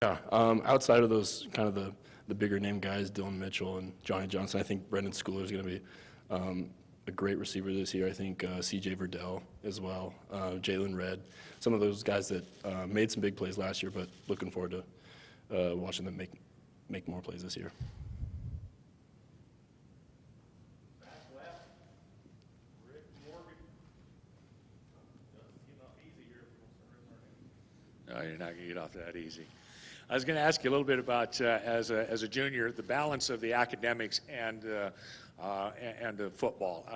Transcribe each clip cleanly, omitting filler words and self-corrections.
Yeah, outside of those kind of the bigger name guys, Dylan Mitchell and Johnny Johnson, I think Brendan Schooler is going to be a great receiver this year. I think C.J. Verdell as well, Jalen Redd, some of those guys that made some big plays last year, but looking forward to watching them make more plays this year. No, you're not going to get off that easy. I was going to ask you a little bit about, as a junior, the balance of the academics and the football.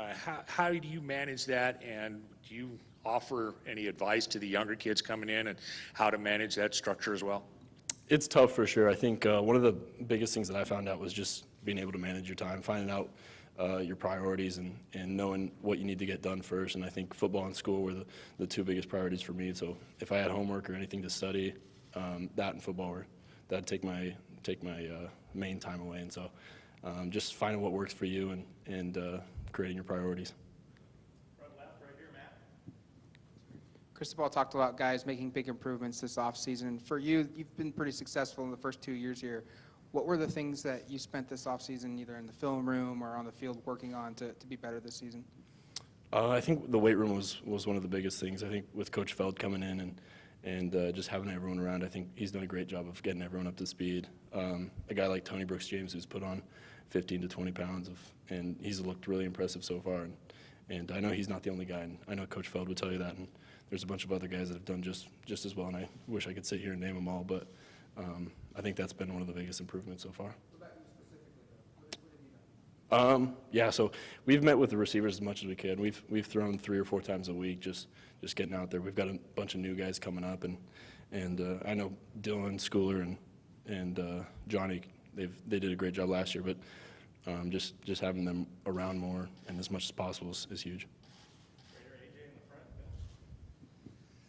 How do you manage that, and do you offer any advice to the younger kids coming in and how to manage that structure as well? It's tough for sure. I think one of the biggest things that I found out was just being able to manage your time, finding out your priorities and knowing what you need to get done first. And I think football and school were the two biggest priorities for me. So if I had homework or anything to study, that and football that'd take my main time away. And so just finding what works for you and creating your priorities. Front left, right here, Matt. Cristobal talked about guys making big improvements this offseason. For you, you've been pretty successful in the first 2 years here. What were the things that you spent this offseason either in the film room or on the field working on to be better this season? I think the weight room was one of the biggest things. I think with Coach Feld coming in and just having everyone around, I think he's done a great job of getting everyone up to speed. A guy like Tony Brooks-James who's put on 15 to 20 pounds and he's looked really impressive so far. And I know he's not the only guy, and I know Coach Feld would tell you that. And there's a bunch of other guys that have done just as well, and I wish I could sit here and name them all, but I think that's been one of the biggest improvements so far. Yeah, so we've met with the receivers as much as we can. We've thrown 3 or 4 times a week, just getting out there. We've got a bunch of new guys coming up, and I know Dylan, Schooler, and Johnny. They did a great job last year, but just having them around more and as much as possible is huge.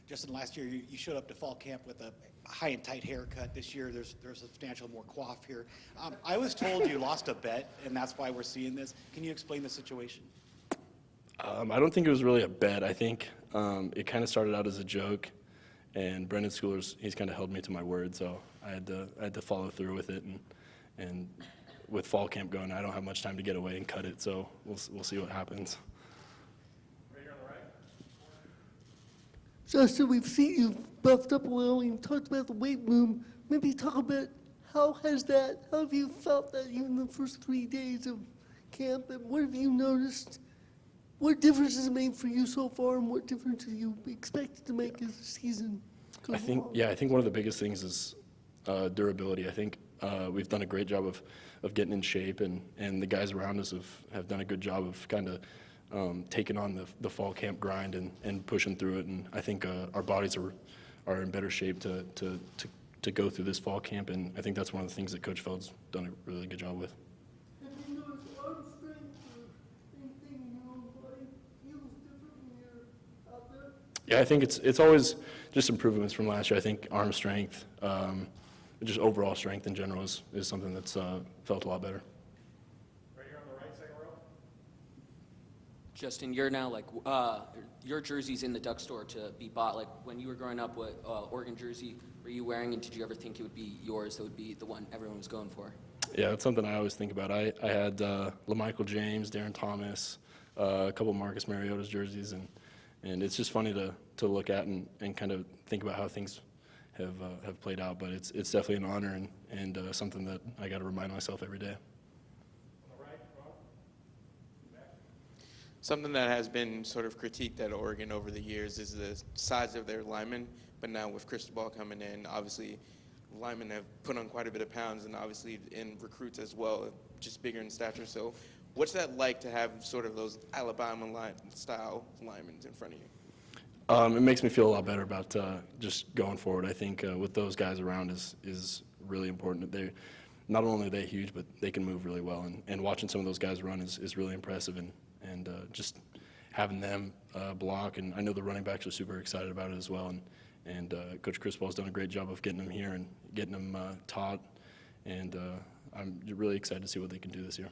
Justin, last year you showed up to fall camp with a high and tight haircut. This year there's substantial more coif here. I was told you lost a bet, and that's why we're seeing this. Can you explain the situation? I don't think it was really a bet. I think it kind of started out as a joke, and Brendan Schooler's, he's kind of held me to my word, so I had to follow through with it. And with fall camp going, I don't have much time to get away and cut it, so we'll see what happens. Justin, we've seen you buffed up a little and talked about the weight room. Maybe talk about how have you felt that even the first 3 days of camp, and what have you noticed? What difference has it made for you so far, and what difference do you expect to make as the season goes along? I think one of the biggest things is durability. I think we've done a great job of getting in shape, and the guys around us have done a good job of kind of taking on the fall camp grind and pushing through it. And I think our bodies are in better shape to go through this fall camp, and I think that's one of the things that Coach Feld's done a really good job with. Have you noticed arm strength or anything in your own body feels different when you're out there? Yeah, I think it's always just improvements from last year. I think arm strength, just overall strength in general is something that's felt a lot better. Right here on the right, second row. Justin, you're now your jersey's in the Duck store to be bought. Like when you were growing up, what Oregon jersey were you wearing, and did you ever think it would be yours that would be the one everyone was going for? Yeah, that's something I always think about. I had LaMichael James, Darren Thomas, a couple of Marcus Mariota's jerseys, and it's just funny to look at and kind of think about how things have played out. But it's definitely an honor and something that I got to remind myself every day. Something that has been sort of critiqued at Oregon over the years is the size of their linemen, but now with Cristobal coming in, obviously linemen have put on quite a bit of pounds, and obviously in recruits as well, just bigger in stature. So what's that like to have sort of those Alabama-style linemen in front of you? It makes me feel a lot better about just going forward. I think with those guys around is really important. They not only are they huge, but they can move really well, and watching some of those guys run is really impressive, and just having them block, and I know the running backs are super excited about it as well, and Coach Cristobal's done a great job of getting them here and getting them taught, and I'm really excited to see what they can do this year.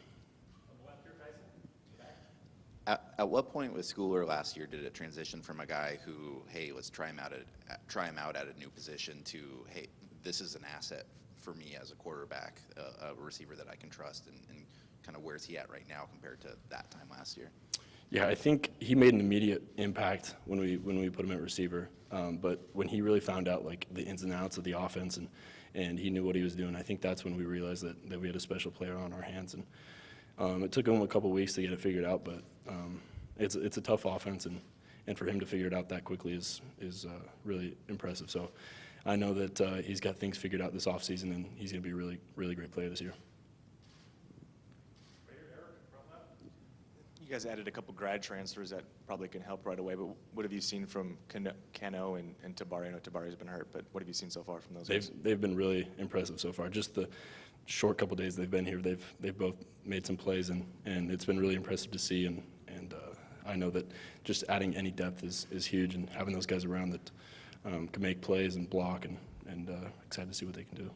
At what point with Schooler last year did it transition from a guy who, hey, let's try him out at a new position to, hey, this is an asset for me as a quarterback, a receiver that I can trust, and kind of where's he at right now compared to that time last year? Yeah, I think he made an immediate impact when we put him at receiver. But when he really found out like the ins and outs of the offense and he knew what he was doing, I think that's when we realized that we had a special player on our hands. And it took him a couple weeks to get it figured out, but it's a tough offense, and for him to figure it out that quickly is really impressive. So I know that he's got things figured out this offseason, and he's going to be a really, really great player this year. You guys added a couple grad transfers that probably can help right away, but what have you seen from Cano and Tabari? I know Tabari's been hurt, but what have you seen so far from those guys? They've been really impressive so far. Just the short couple days they've been here, they've both made some plays, and it's been really impressive to see. And I know that just adding any depth is huge, and having those guys around that can make plays and block, and excited to see what they can do.